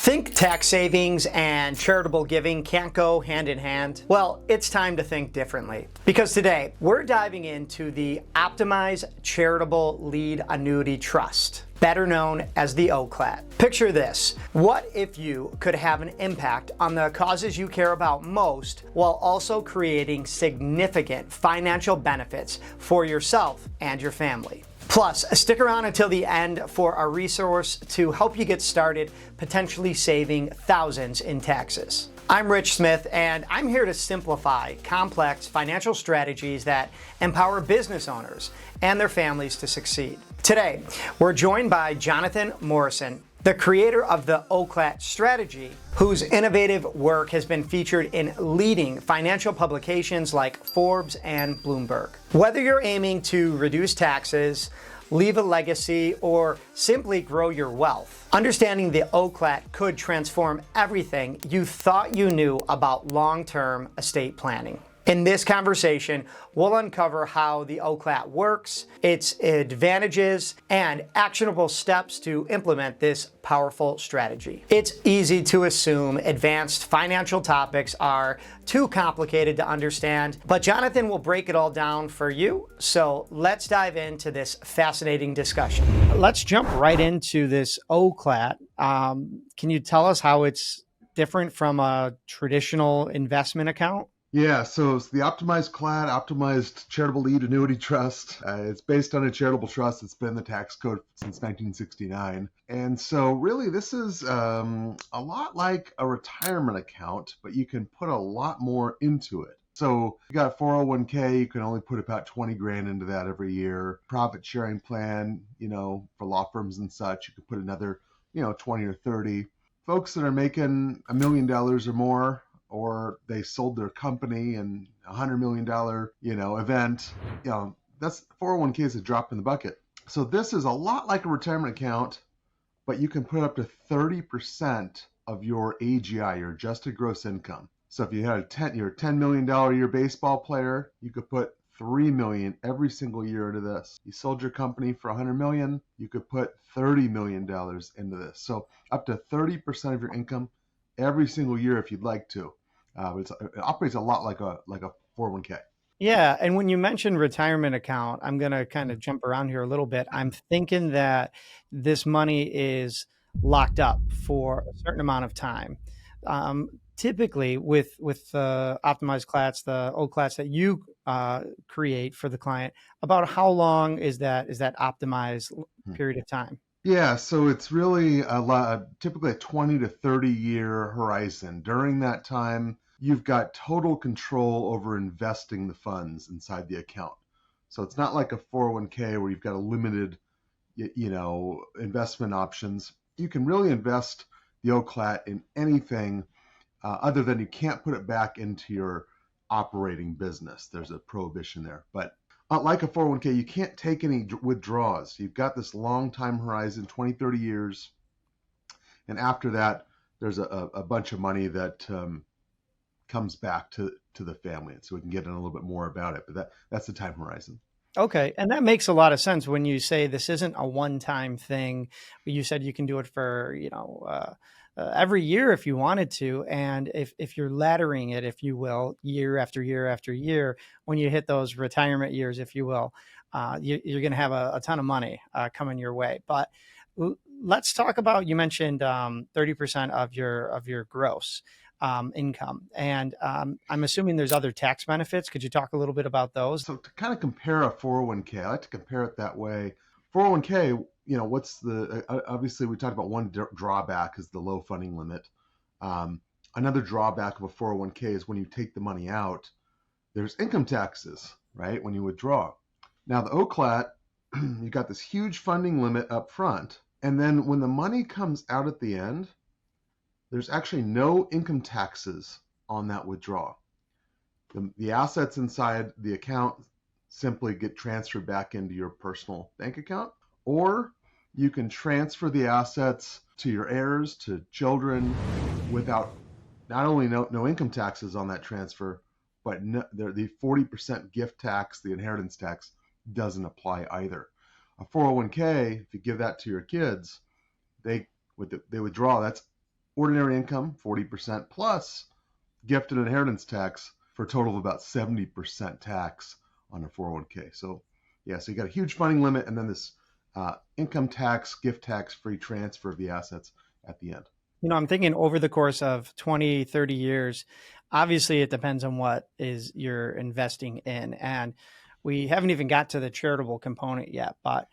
Think tax savings and charitable giving can't go hand in hand? Well, it's time to think differently. Because today, we're diving into the Optimized Charitable Lead Annuity Trust, better known as the OCLAT. Picture this. What if you could have an impact on the causes you care about most while also creating significant financial benefits for yourself and your family? Plus, stick around until the end for a resource to help you get started, potentially saving thousands in taxes. I'm Rich Smith, and I'm here to simplify complex financial strategies that empower business owners and their families to succeed. Today, we're joined by Jonathon Morrison, the creator of the OCLAT strategy, whose innovative work has been featured in leading financial publications like Forbes and Bloomberg. Whether you're aiming to reduce taxes, leave a legacy, or simply grow your wealth, understanding the OCLAT could transform everything you thought you knew about long-term estate planning. In this conversation, we'll uncover how the OCLAT works, its advantages, and actionable steps to implement this powerful strategy. It's easy to assume advanced financial topics are too complicated to understand, but Jonathon will break it all down for you. So let's dive into this fascinating discussion. Let's jump right into this OCLAT. Can you tell us how it's different from a traditional investment account? Yeah, so it's the Optimized Charitable Lead Annuity Trust. It's based on a charitable trust. It's been in the tax code since 1969. And so really this is a lot like a retirement account, but you can put a lot more into it. So you got a 401k, you can only put about 20 grand into that every year. Profit sharing plan, for law firms and such, you could put another, 20 or 30. Folks that are making $1 million or more, or they sold their company in $100 million, event, that's 401k is a drop in the bucket. So this is a lot like a retirement account, but you can put up to 30% of your AGI, your adjusted gross income. So if you had you're a $10 million a year baseball player, you could put $3 million every single year into this. You sold your company for $100 million, you could put $30 million into this. So up to 30% of your income every single year if you'd like to. But it operates a lot like a 401k. Yeah. And when you mentioned retirement account, I'm going to kind of jump around here a little bit. I'm thinking that this money is locked up for a certain amount of time. Typically with the optimized CLATs, the OCLATs that you create for the client, about how long is that optimized period of time? Yeah, so it's really typically a 20 to 30 year horizon. During that time, you've got total control over investing the funds inside the account. So it's not like a 401k where you've got a limited, investment options. You can really invest the OCLAT in anything other than you can't put it back into your operating business. There's a prohibition there. But like a 401k, you can't take any withdrawals. You've got this long time horizon, 20, 30 years. And after that, there's a bunch of money that comes back to the family. So we can get in a little bit more about it, but that's the time horizon. Okay. And that makes a lot of sense when you say this isn't a one-time thing. You said you can do it for, every year if you wanted to. And if you're laddering it, if you will, year after year after year, when you hit those retirement years, if you will, you're going to have a ton of money coming your way. But let's talk about, you mentioned 30% of your gross income. And I'm assuming there's other tax benefits. Could you talk a little bit about those? So to kind of compare a 401k, I like to compare it that way. 401k, what's obviously we talked about one drawback is the low funding limit. Another drawback of a 401k is when you take the money out, there's income taxes, right? When you withdraw. Now the OCLAT, you got this huge funding limit up front. And then when the money comes out at the end, there's actually no income taxes on that withdrawal. The assets inside the account simply get transferred back into your personal bank account, or you can transfer the assets to your heirs, to children, without not only no income taxes on that transfer, but the 40% gift tax, the inheritance tax, doesn't apply either. A 401k, if you give that to your kids, they withdraw. That's ordinary income, 40%, plus gift and inheritance tax for a total of about 70% tax on a 401k. So yeah, so you got a huge funding limit and then this income tax, gift tax free transfer of the assets at the end. I'm thinking over the course of 20, 30 years, obviously it depends on what is you're investing in. And we haven't even got to the charitable component yet. But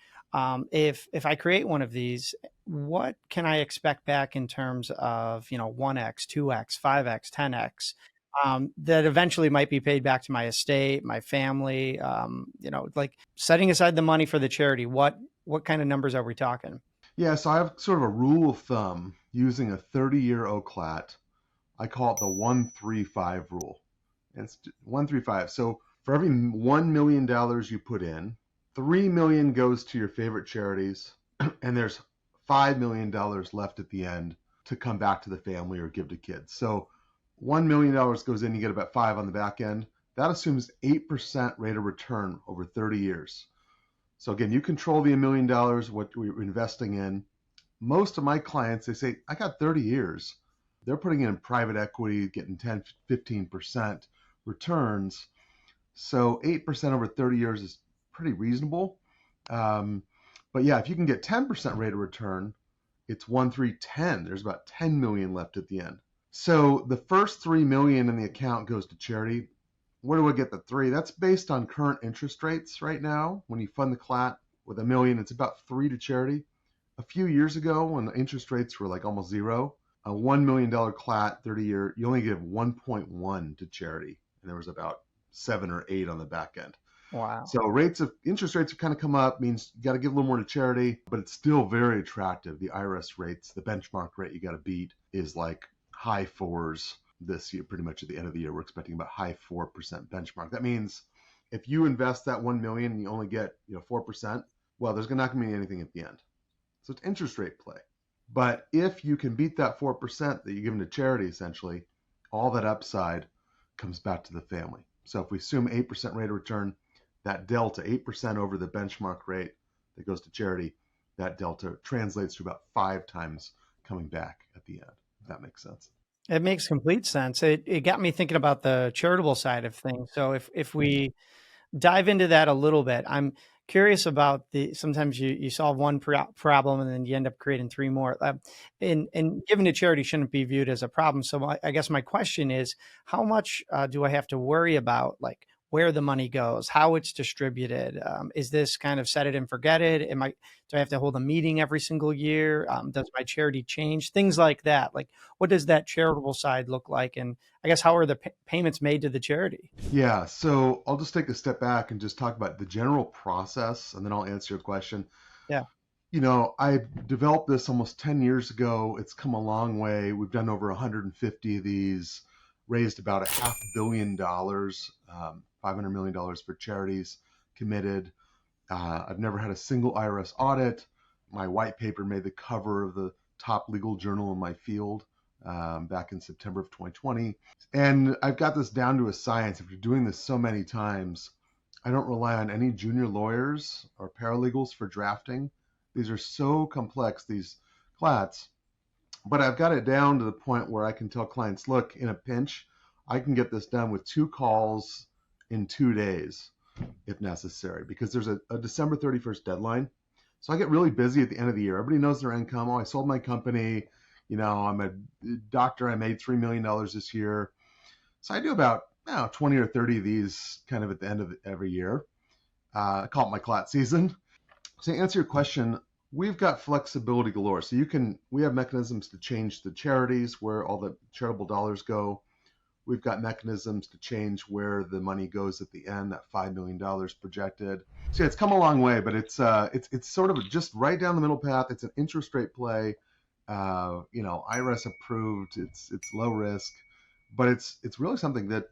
if I create one of these, what can I expect back in terms of, 1x, 2x, 5x, 10x, that eventually might be paid back to my estate, my family, like setting aside the money for the charity, what kind of numbers are we talking? Yeah, so I have sort of a rule of thumb using a 30-year OCLAT. I call it the 135 rule. And it's 135. So for every $1 million you put in, 3 million goes to your favorite charities, and there's $5 million left at the end to come back to the family or give to kids. So $1 million goes in, you get about 5 on the back end. That assumes 8% rate of return over 30 years. So again, you control the $1 million, what we're investing in. Most of my clients, they say, I got 30 years. They're putting in private equity, getting 10, 15% returns. So 8% over 30 years is pretty reasonable. But yeah, if you can get 10% rate of return, it's 1, 3, 10. There's about 10 million left at the end. So the first 3 million in the account goes to charity. Where do I get the 3? That's based on current interest rates right now. When you fund the CLAT with $1 million, it's about 3 to charity. A few years ago, when the interest rates were like almost zero, a $1 million CLAT 30-year, you only give 1.1 to charity, and there was about 7 or 8 on the back end. Wow. So interest rates have kind of come up, means you got to give a little more to charity, but it's still very attractive. The IRS rates, the benchmark rate you got to beat is like high 4s this year. Pretty much at the end of the year, we're expecting about high 4% benchmark. That means if you invest that 1 million and you only get 4%, well, there's not going to be anything at the end. So it's interest rate play. But if you can beat that 4% that you give to charity, essentially, all that upside comes back to the family. So if we assume 8% rate of return, that delta, 8% over the benchmark rate that goes to charity, that delta translates to about 5 times coming back at the end, if that makes sense. It makes complete sense. It got me thinking about the charitable side of things. So if we dive into that a little bit, I'm curious about sometimes you solve one problem and then you end up creating 3 more. And giving to charity shouldn't be viewed as a problem. So I guess my question is, how much do I have to worry about, like where the money goes, how it's distributed? Is this kind of set it and forget it? Do I have to hold a meeting every single year? Does my charity change? Things like that. Like, what does that charitable side look like? And I guess, how are the payments made to the charity? Yeah, so I'll just take a step back and just talk about the general process, and then I'll answer your question. Yeah. I developed this almost 10 years ago. It's come a long way. We've done over 150 of these, raised about $500 million, $500 million for charities committed. I've never had a single IRS audit. My white paper made the cover of the top legal journal in my field back in September of 2020. And I've got this down to a science. If you're doing this so many times, I don't rely on any junior lawyers or paralegals for drafting. These are so complex, these CLATs. But I've got it down to the point where I can tell clients, look, in a pinch, I can get this done with 2 calls in 2 days if necessary, because there's a December 31st deadline. So I get really busy at the end of the year. Everybody knows their income. Oh, I sold my company. I'm a doctor. I made $3 million this year. So I do about 20 or 30 of these kind of at the end of every year. I call it my CLAT season. So to answer your question, we've got flexibility galore. So we have mechanisms to change the charities where all the charitable dollars go. We've got mechanisms to change where the money goes at the end, that $5 million projected. So yeah, it's come a long way, but it's sort of just right down the middle path. It's an interest rate play. IRS approved. It's low risk, but it's really something that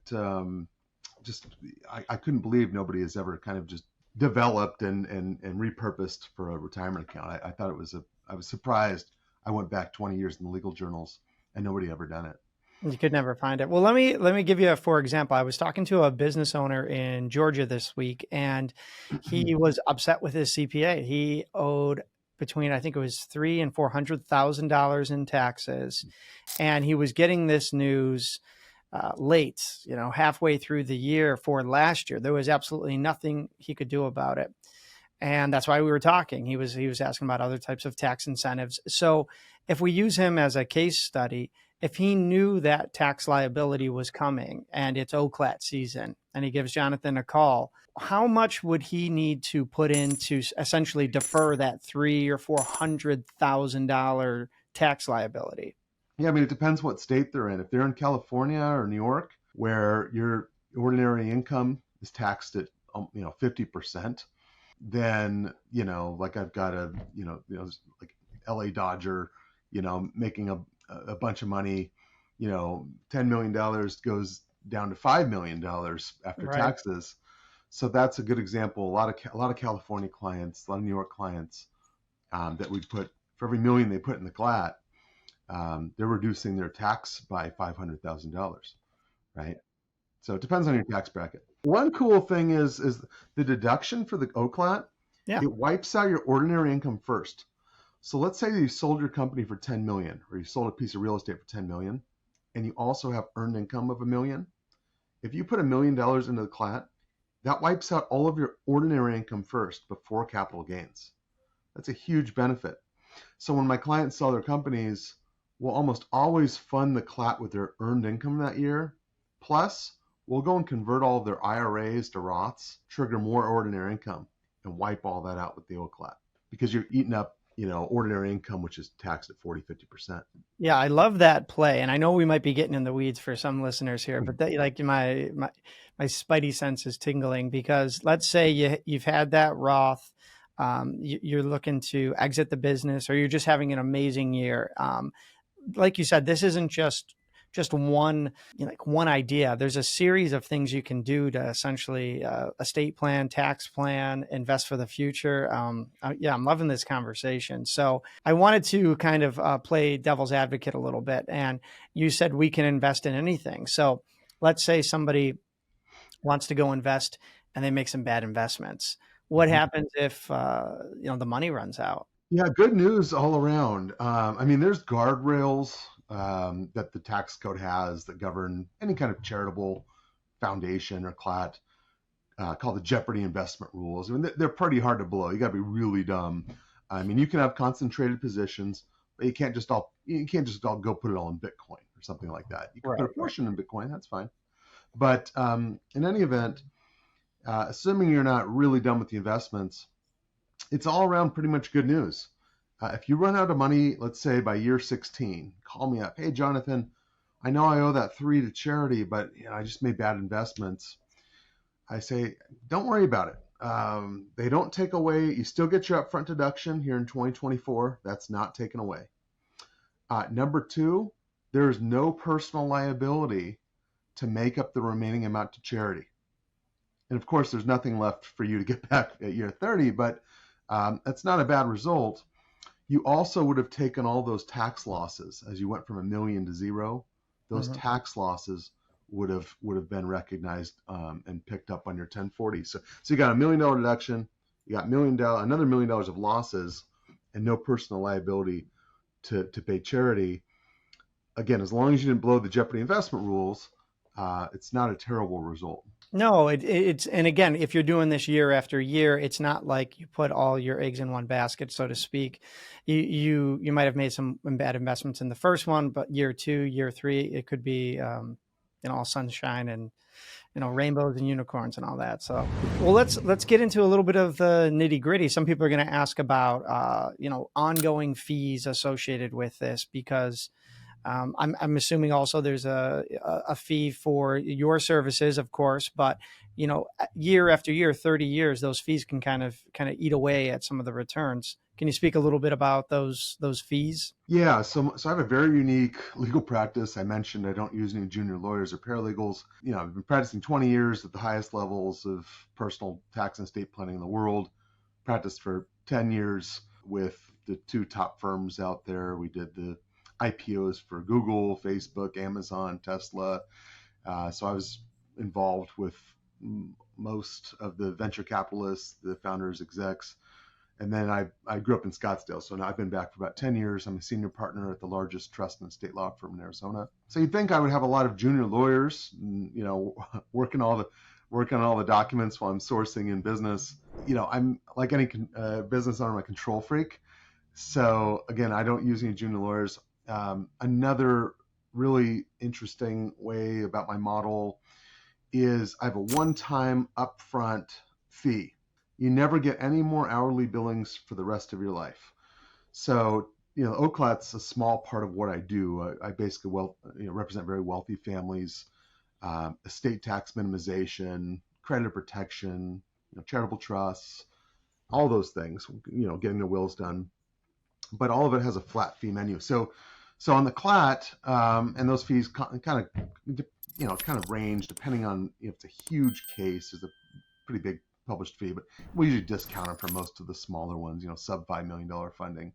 I couldn't believe nobody has ever kind of just developed and repurposed for a retirement account. I thought I was surprised. I went back 20 years in the legal journals and nobody ever done it. You could never find it. Well, let me give you for example. I was talking to a business owner in Georgia this week, and he was upset with his CPA. He owed between, I think it was $300,000 and $400,000 in taxes. And he was getting this news late, halfway through the year for last year. There was absolutely nothing he could do about it. And that's why we were talking. He was asking about other types of tax incentives. So if we use him as a case study, if he knew that tax liability was coming and it's OCLAT season and he gives Jonathon a call, how much would he need to put in to essentially defer that $300,000 or $400,000 tax liability? Yeah, I mean, it depends what state they're in. If they're in California or New York, where your ordinary income is taxed at 50%, then like I've got like LA Dodger, making a bunch of money, $10 million goes down to $5 million after Right. taxes. So that's a good example. A lot of California clients, a lot of New York clients, that we put for every million they put in the CLAT, they're reducing their tax by $500,000, right? So it depends on your tax bracket. One cool thing is the deduction for the OCLAT. Yeah. It wipes out your ordinary income first. So let's say you sold your company for 10 million, or you sold a piece of real estate for 10 million, and you also have earned income of $1 million. If you put $1 million into the CLAT, that wipes out all of your ordinary income first before capital gains. That's a huge benefit. So when my clients sell their companies, we'll almost always fund the CLAT with their earned income that year. Plus, we'll go and convert all of their IRAs to Roths, trigger more ordinary income, and wipe all that out with the OCLAT, because you're eating up, ordinary income, which is taxed at 40-50%. Yeah, I love that play, and I know we might be getting in the weeds for some listeners here, but that, like my spidey sense is tingling, because let's say you've had that Roth, you're looking to exit the business, or you're just having an amazing year. Like you said, this isn't just one, one idea. There's a series of things you can do to essentially estate plan, tax plan, invest for the future. Yeah, I'm loving this conversation. So I wanted to kind of play devil's advocate a little bit. And you said we can invest in anything. So let's say somebody wants to go invest and they make some bad investments. What happens if the money runs out? Yeah, good news all around. I mean, there's guardrails that the tax code has that govern any kind of charitable foundation or CLAT, called the Jeopardy investment rules. I mean, they're pretty hard to blow. You got to be really dumb. I mean, you can have concentrated positions, but you can't just all go put it all in Bitcoin or something like that. You can put a portion in Bitcoin, that's fine. But in any event, assuming you're not really done with the investments, it's all around pretty much good news. If you run out of money, let's say by year 16, call me up. Hey, Jonathon, I know I owe that 3 to charity, but I just made bad investments. I say, don't worry about it. They don't take away. You still get your upfront deduction here in 2024. That's not taken away. Number 2, there is no personal liability to make up the remaining amount to charity. And of course, there's nothing left for you to get back at year 30, but that's not a bad result. You also would have taken all those tax losses as you went from $1 million to 0. Those tax losses would have been recognized and picked up on your 1040. So you got $1 million deduction, you got another $1 million of losses, and no personal liability to pay charity. Again, as long as you didn't blow the Jeopardy investment rules, it's not a terrible result. No, it's, and again, if you're doing this year after year, it's not like you put all your eggs in one basket, so to speak. You might have made some bad investments in the first one, but year 2, year 3, it could be all sunshine and rainbows and unicorns and all that. So, well, let's get into a little bit of the nitty gritty. Some people are going to ask about ongoing fees associated with this, because I'm assuming also there's a fee for your services, of course, but year after year, 30 years, those fees can kind of eat away at some of the returns. Can you speak a little bit about those fees? Yeah, so I have a very unique legal practice. I mentioned I don't use any junior lawyers or paralegals. I've been practicing 20 years at the highest levels of personal tax and estate planning in the world. Practiced for 10 years with the 2 top firms out there. We did the IPOs for Google, Facebook, Amazon, Tesla. So I was involved with most of the venture capitalists, the founders, execs, And then I grew up in Scottsdale, so now I've been back for about 10 years. I'm a senior partner at the largest trust and estate law firm in Arizona. So you'd think I would have a lot of junior lawyers, working all the documents while I'm sourcing in business. I'm like any business owner, I'm a control freak. So again, I don't use any junior lawyers. Another really interesting way about my model is I have a one-time upfront fee. You never get any more hourly billings for the rest of your life. So, OCLAT's a small part of what I do. I basically represent very wealthy families, estate tax minimization, creditor protection, charitable trusts, all those things, getting their wills done. But all of it has a flat fee menu. So on the CLAT, and those fees kind of range depending on if it's a huge case, is a pretty big published fee, but we usually discount them for most of the smaller ones, sub $5 million funding.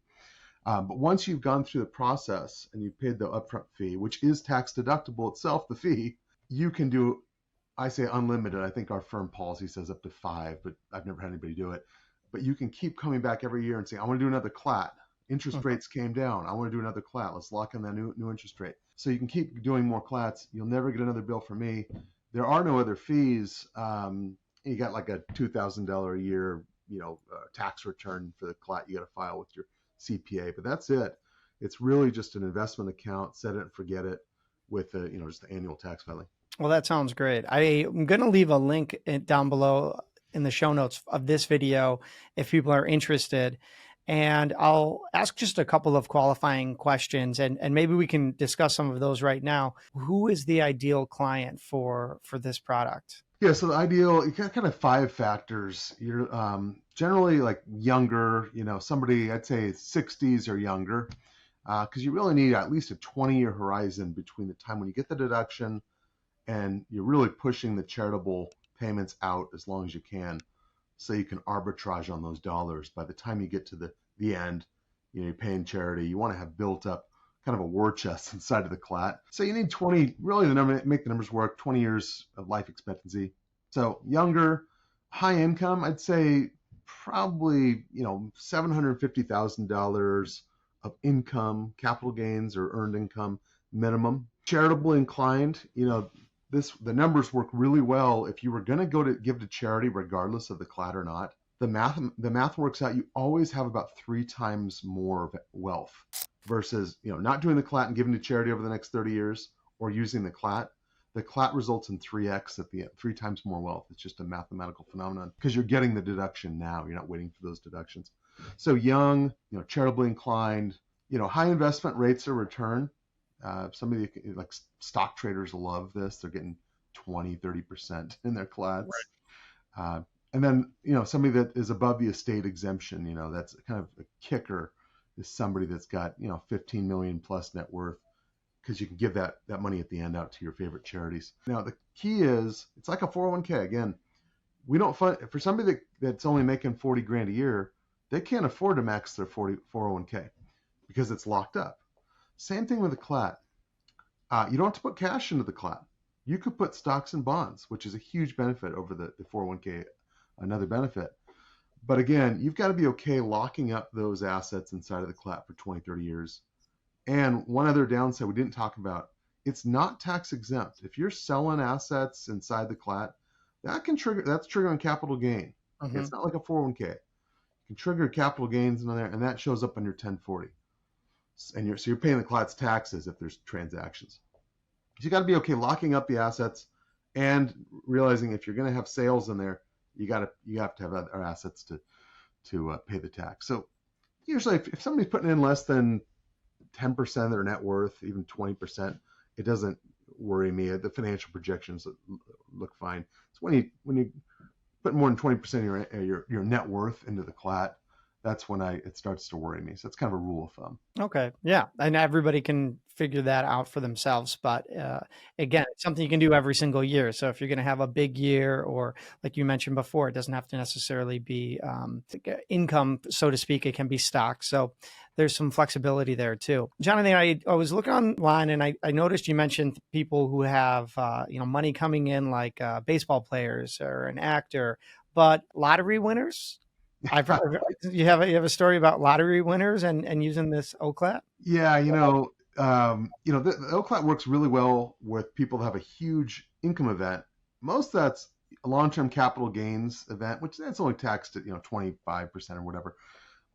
But once you've gone through the process and you've paid the upfront fee, which is tax deductible itself, the fee, you can do, I say unlimited. I think our firm policy says up to 5, but I've never had anybody do it. But you can keep coming back every year and saying, I want to do another CLAT. Interest rates came down. I want to do another CLAT. Let's lock in that new interest rate. So you can keep doing more CLATs. You'll never get another bill from me. There are no other fees. You got like a $2,000 a year, tax return for the CLAT you got to file with your CPA, but that's it. It's really just an investment account, set it and forget it, with just the annual tax filing. Well, that sounds great. I'm going to leave a link down below in the show notes of this video if people are interested. And I'll ask just a couple of qualifying questions, and maybe we can discuss some of those right now. Who is the ideal client for this product? Yeah, so the ideal, you got kind of 5 factors. You're generally like younger, somebody I'd say 60s or younger, because you really need at least a 20-year horizon between the time when you get the deduction and you're really pushing the charitable payments out as long as you can, so you can arbitrage on those dollars. By the time you get to the end, you're paying charity, you want to have built up kind of a war chest inside of the CLAT. So you need 20, really make the numbers work, 20 years of life expectancy. So younger, high income, I'd say probably, $750,000 of income, capital gains or earned income minimum. Charitable inclined, the numbers work really well if you were going to give to charity regardless of the CLAT or not. The math works out. You always have about 3 times more wealth versus not doing the CLAT and giving to charity over the next 30 years, or using the CLAT. The CLAT results in 3x at the end, 3 times more wealth. It's just a mathematical phenomenon because you're getting the deduction now. You're not waiting for those deductions. So young, charitably inclined, high investment rates of return. Somebody like stock traders love this. They're getting 20-30% in their CLATs. Right. And then, somebody that is above the estate exemption, that's kind of a kicker, is somebody that's got, 15 million plus net worth, because you can give that money at the end out to your favorite charities. Now, the key is, it's like a 401k. Again, we don't fund, for somebody that's only making 40 grand a year, they can't afford to max their 401k because it's locked up. Same thing with the CLAT. You don't have to put cash into the CLAT. You could put stocks and bonds, which is a huge benefit over the 401k, another benefit. But again, you've got to be okay locking up those assets inside of the CLAT for 20-30 years. And one other downside we didn't talk about, it's not tax exempt. If you're selling assets inside the CLAT, that's triggering capital gain. Mm-hmm. It's not like a 401k. You can trigger capital gains in there, and that shows up on your 1040. And you're paying the CLAT's taxes if there's transactions. So you got to be okay locking up the assets and realizing if you're going to have sales in there, you have to have other assets to pay the tax. So usually if somebody's putting in less than 10% of their net worth, even 20%, it doesn't worry me. The financial projections look fine. It's when you put more than 20% of your net worth into the CLAT, that's when it starts to worry me. So it's kind of a rule of thumb. Okay. Yeah. And everybody can figure that out for themselves. But again, it's something you can do every single year. So if you're going to have a big year, or like you mentioned before, it doesn't have to necessarily be income, so to speak. It can be stock. So there's some flexibility there too. Jonathon, I was looking online and I noticed you mentioned people who have money coming in, like baseball players or an actor, but lottery winners, You have a story about lottery winners and using this OCLAT? Yeah, the OCLAT works really well with people that have a huge income event. Most of that's a long-term capital gains event, which that's only taxed at 25% or whatever.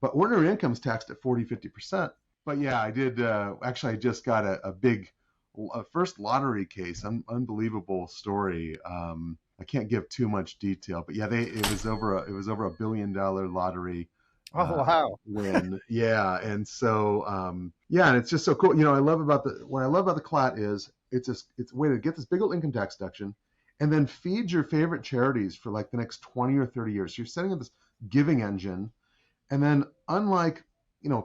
But ordinary income is taxed at 40, 50%. But yeah, I did actually I just got a first lottery case, unbelievable story. I can't give too much detail, but yeah, it was over $1 billion lottery Oh, wow. win. Yeah, and so yeah, and it's just so cool. What I love about the CLAT is it's a way to get this big old income tax deduction, and then feed your favorite charities for like the next 20 or 30 years. So you're setting up this giving engine, and then unlike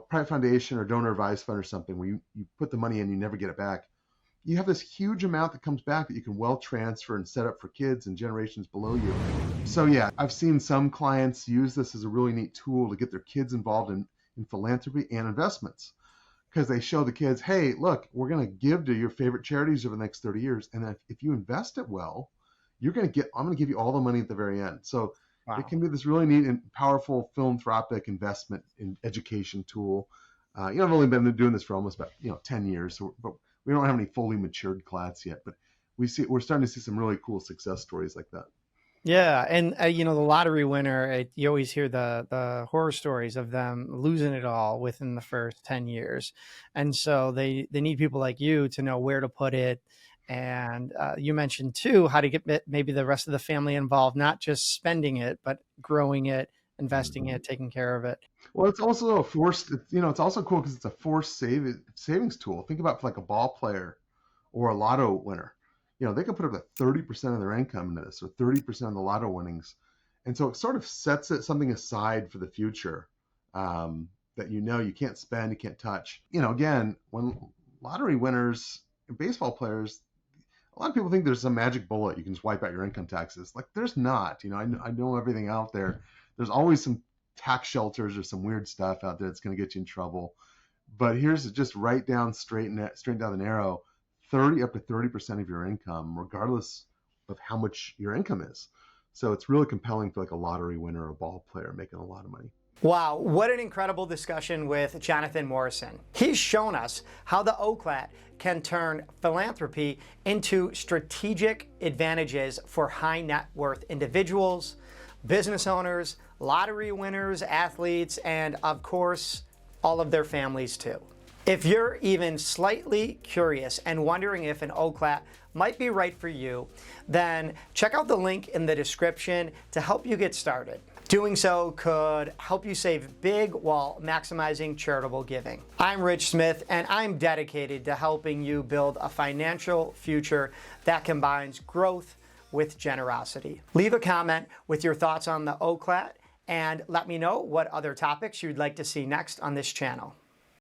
private foundation or donor advised fund or something where you put the money in, you never get it back. You have this huge amount that comes back that you can well transfer and set up for kids and generations below you. So yeah, I've seen some clients use this as a really neat tool to get their kids involved in philanthropy and investments, because they show the kids, hey, look, we're going to give to your favorite charities over the next 30 years. And if you invest it well, I'm going to give you all the money at the very end. So it Wow. can be this really neat and powerful philanthropic investment in education tool. I've only been doing this for almost about 10 years, but we don't have any fully matured CLATs yet. But we're starting to see some really cool success stories like that. Yeah, and the lottery winner, you always hear the horror stories of them losing it all within the first 10 years. And so they need people like you to know where to put it. And you mentioned too how to get maybe the rest of the family involved, not just spending it, but growing it, investing Mhm. it, taking care of it. Well, it's also a forced. It's also cool because it's a forced savings tool. Think about like a ball player or a lotto winner. They can put up to 30% of their income into this, or 30% of the lotto winnings, and so it sort of sets something aside for the future, that you can't spend, you can't touch. Again, when lottery winners and baseball players, a lot of people think there's some magic bullet you can just wipe out your income taxes. Like there's not. I know everything out there. There's always some tax shelters or some weird stuff out there that's going to get you in trouble. But here's just right down straight down the narrow, 30 up to 30% of your income, regardless of how much your income is. So it's really compelling for like a lottery winner or a ball player making a lot of money. Wow, what an incredible discussion with Jonathon Morrison. He's shown us how the OCLAT can turn philanthropy into strategic advantages for high net worth individuals, business owners, lottery winners, athletes, and of course, all of their families too. If you're even slightly curious and wondering if an OCLAT might be right for you, then check out the link in the description to help you get started. Doing so could help you save big while maximizing charitable giving. I'm Rich Smith, and I'm dedicated to helping you build a financial future that combines growth with generosity. Leave a comment with your thoughts on the OCLAT and let me know what other topics you'd like to see next on this channel.